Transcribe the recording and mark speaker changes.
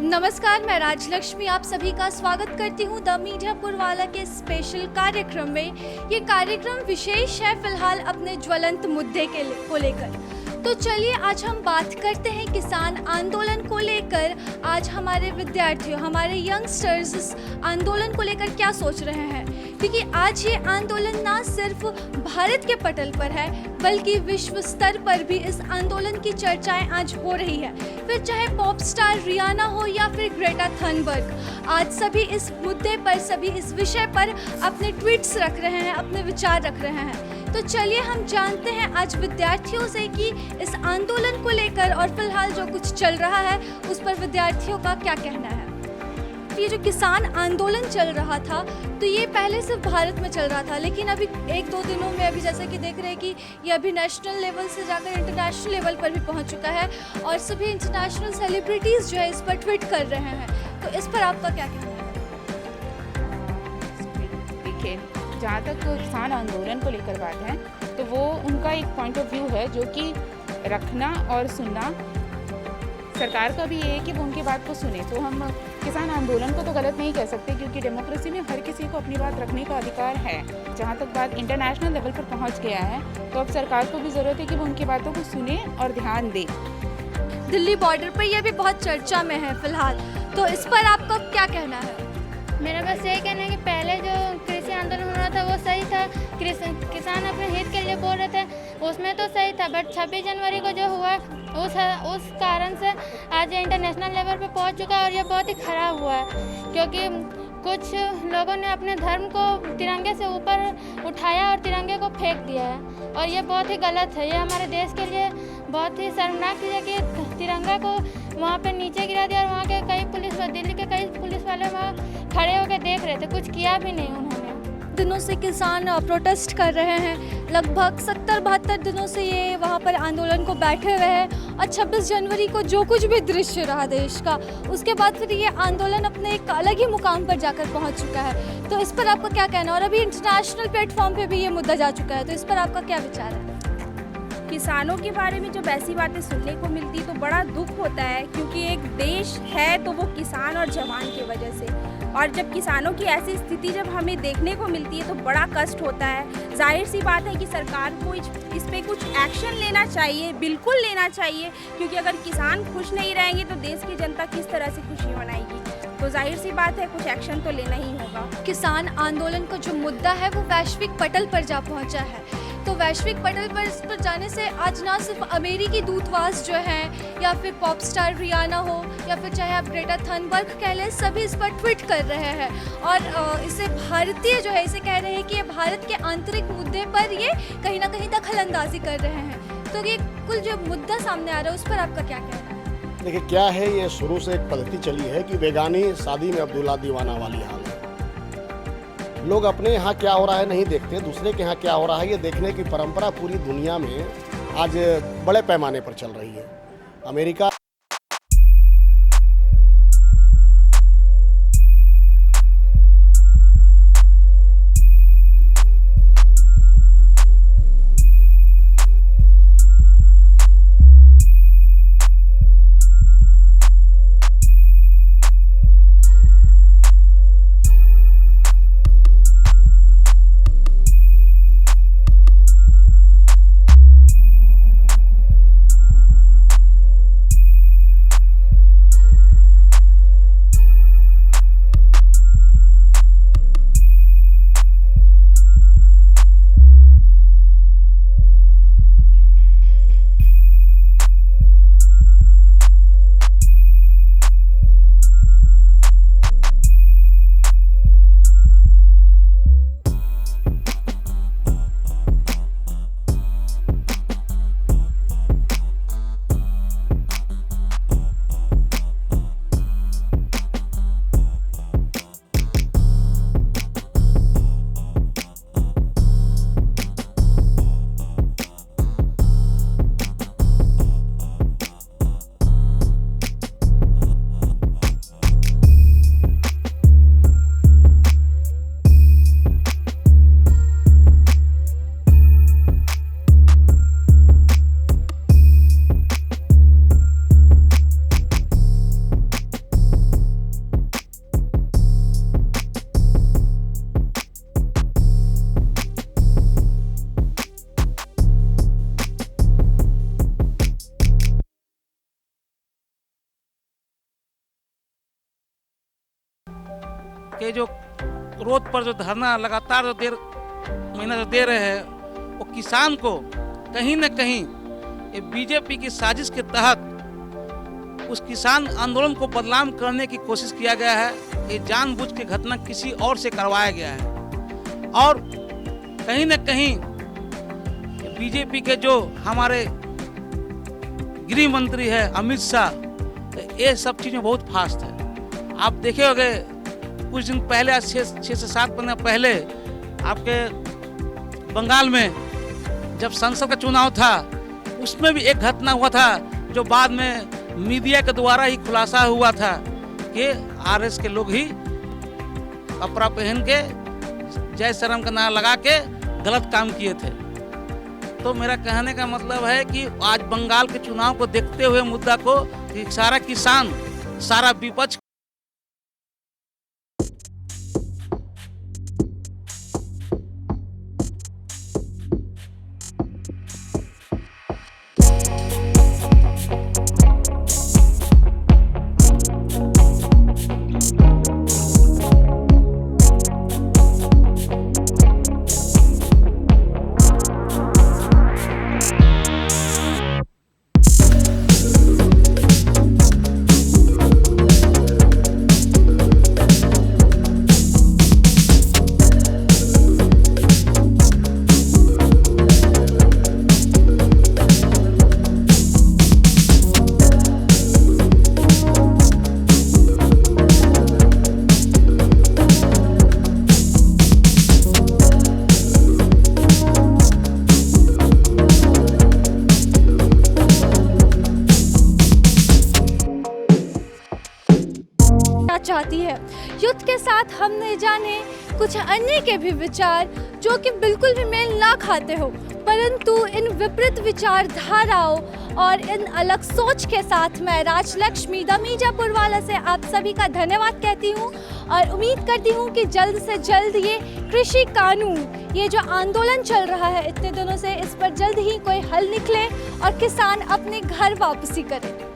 Speaker 1: नमस्कार, मैं राजलक्ष्मी आप सभी का स्वागत करती हूँ द मीडिया पुरवाला के स्पेशल कार्यक्रम में। ये कार्यक्रम विशेष है फिलहाल अपने ज्वलंत मुद्दे को लेकर। तो चलिए आज हम बात करते हैं किसान आंदोलन को लेकर। आज हमारे विद्यार्थियों, हमारे यंगस्टर्स इस आंदोलन को लेकर क्या सोच रहे हैं, क्योंकि आज ये आंदोलन ना सिर्फ भारत के पटल पर है बल्कि विश्व स्तर पर भी इस आंदोलन की चर्चाएं आज हो रही है। फिर चाहे पॉप स्टार रियाना हो या फिर ग्रेटा थनबर्ग, आज सभी इस मुद्दे पर, सभी इस विषय पर अपने ट्वीट्स रख रहे हैं, अपने विचार रख रहे हैं। तो चलिए हम जानते हैं आज विद्यार्थियों से कि इस आंदोलन को लेकर और फिलहाल जो कुछ चल रहा है उस पर विद्यार्थियों का क्या कहना है। ये जो किसान आंदोलन चल रहा था तो ये पहले सिर्फ भारत में चल रहा था, लेकिन अभी एक दो दिनों में अभी जैसे कि देख रहे हैं कि ये अभी नेशनल लेवल से जाकर इंटरनेशनल लेवल पर भी पहुंच चुका है और सभी इंटरनेशनल सेलिब्रिटीज़ जो है इस पर ट्वीट कर रहे हैं। तो इस पर आपका क्या कहना है?
Speaker 2: देखिए, जहाँ तक किसान आंदोलन को लेकर बात है तो वो उनका एक पॉइंट ऑफ व्यू है जो कि रखना और सुनना। सरकार का भी ये है कि वो उनकी बात को सुने। तो हम किसान आंदोलन को तो गलत नहीं कह सकते, क्योंकि डेमोक्रेसी में हर किसी को अपनी बात रखने का अधिकार है। जहाँ तक बात इंटरनेशनल लेवल पर पहुँच गया है तो अब सरकार को भी ज़रूरत है कि वो उनकी बातों को सुने और ध्यान दे।
Speaker 1: दिल्ली बॉर्डर पर यह भी बहुत चर्चा में है फिलहाल, तो इस पर आपका क्या कहना है?
Speaker 3: मेरा बस यही कहना है कि पहले जो कृषि आंदोलन हो रहा था वो सही था, किसान अपने हित के लिए बोल रहे थे, उसमें तो सही था। बट 26 जनवरी को जो हुआ उस कारण से आज ये इंटरनेशनल लेवल पे पहुंच चुका है और ये बहुत ही ख़राब हुआ है, क्योंकि कुछ लोगों ने अपने धर्म को तिरंगे से ऊपर उठाया और तिरंगे को फेंक दिया है और ये बहुत ही गलत है। ये हमारे देश के लिए बहुत ही शर्मनाक चीज़ है कि तिरंगा को वहाँ पे नीचे गिरा दिया और वहाँ के दिल्ली के कई पुलिस वाले वहाँ खड़े होकर देख रहे थे, कुछ किया भी नहीं उन्होंने।
Speaker 1: दिनों से किसान प्रोटेस्ट कर रहे हैं, लगभग 70-72 दिनों से ये वहाँ पर आंदोलन को बैठे हुए हैं और 26 जनवरी को जो कुछ भी दृश्य रहा देश का, उसके बाद फिर ये आंदोलन अपने एक अलग ही मुकाम पर जाकर पहुँच चुका है। तो इस पर आपका क्या कहना है? और अभी इंटरनेशनल प्लेटफॉर्म पे भी ये मुद्दा जा चुका है, तो इस पर आपका क्या विचार है?
Speaker 4: किसानों के बारे में जब ऐसी बातें सुनने को मिलती तो बड़ा दुख होता है, क्योंकि एक देश है तो वो किसान और जवान की वजह से, और जब किसानों की ऐसी स्थिति जब हमें देखने को मिलती है तो बड़ा कष्ट होता है। जाहिर सी बात है कि सरकार को इस पे कुछ एक्शन लेना चाहिए, बिल्कुल लेना चाहिए, क्योंकि अगर किसान खुश नहीं रहेंगे तो देश की जनता किस तरह से खुशी मनाएगी। तो जाहिर सी बात है कुछ एक्शन तो लेना ही होगा।
Speaker 1: किसान आंदोलन का जो मुद्दा है वो वैश्विक पटल पर जा पहुंचा है, तो वैश्विक पटल पर इस पर जाने से आज ना सिर्फ अमेरिकी दूतावास जो है या फिर पॉप स्टार रियाना हो या फिर चाहे आप ग्रेटा थनबर्ग कह लें, सभी इस पर ट्वीट कर रहे हैं और इसे भारतीय जो है इसे कह रहे हैं कि ये भारत के आंतरिक मुद्दे पर ये कहीं ना कहीं दखल अंदाजी कर रहे हैं। तो ये कुल जो मुद्दा सामने आ रहा है उस पर आपका क्या कहना है?
Speaker 5: देखिए क्या है, ये शुरू से एक पद्धति चली है कि बेगानी शादी में अब्दुल्ला दीवाना वाली हाल है। लोग अपने यहाँ क्या हो रहा है नहीं देखते, दूसरे के यहाँ क्या हो रहा है ये देखने की परंपरा पूरी दुनिया में आज बड़े पैमाने पर चल रही है। अमेरिका
Speaker 6: ये जो रोड पर जो धरना लगातार जो देर महीना जो दे रहे हैं, वो किसान को कहीं न कहीं ये बीजेपी की साजिश के तहत उस किसान आंदोलन को बदनाम करने की कोशिश किया गया है। ये जानबूझ के घटना किसी और से करवाया गया है और कहीं न कहीं बीजेपी के जो हमारे गृह मंत्री है अमित शाह, ये सब चीज़ें बहुत फास्ट है। आप देखे होंगे कुछ दिन पहले, आज 6 से 7 महीने पहले आपके बंगाल में जब संसद का चुनाव था, उसमें भी एक घटना हुआ था जो बाद में मीडिया के द्वारा ही खुलासा हुआ था कि आरएस के लोग ही कपड़ा पहन के जय श्री राम का नारा लगा के गलत काम किए थे। तो मेरा कहने का मतलब है कि आज बंगाल के चुनाव को देखते हुए मुद्दा को कि सारा किसान, सारा विपक्ष
Speaker 1: चाहती है। युद्ध के साथ हमने जाने कुछ अन्य के भी विचार जो कि बिल्कुल भी मेल ना खाते हो, परंतु इन विपरीत विचारधाराओं और इन अलग सोच के साथ मैं राजलक्ष्मी द मीठापुरवाला से आप सभी का धन्यवाद कहती हूँ और उम्मीद करती हूँ कि जल्द से जल्द ये कृषि कानून, ये जो आंदोलन चल रहा है इतने दिनों से, इस पर जल्द ही कोई हल निकले और किसान अपने घर वापसी करें।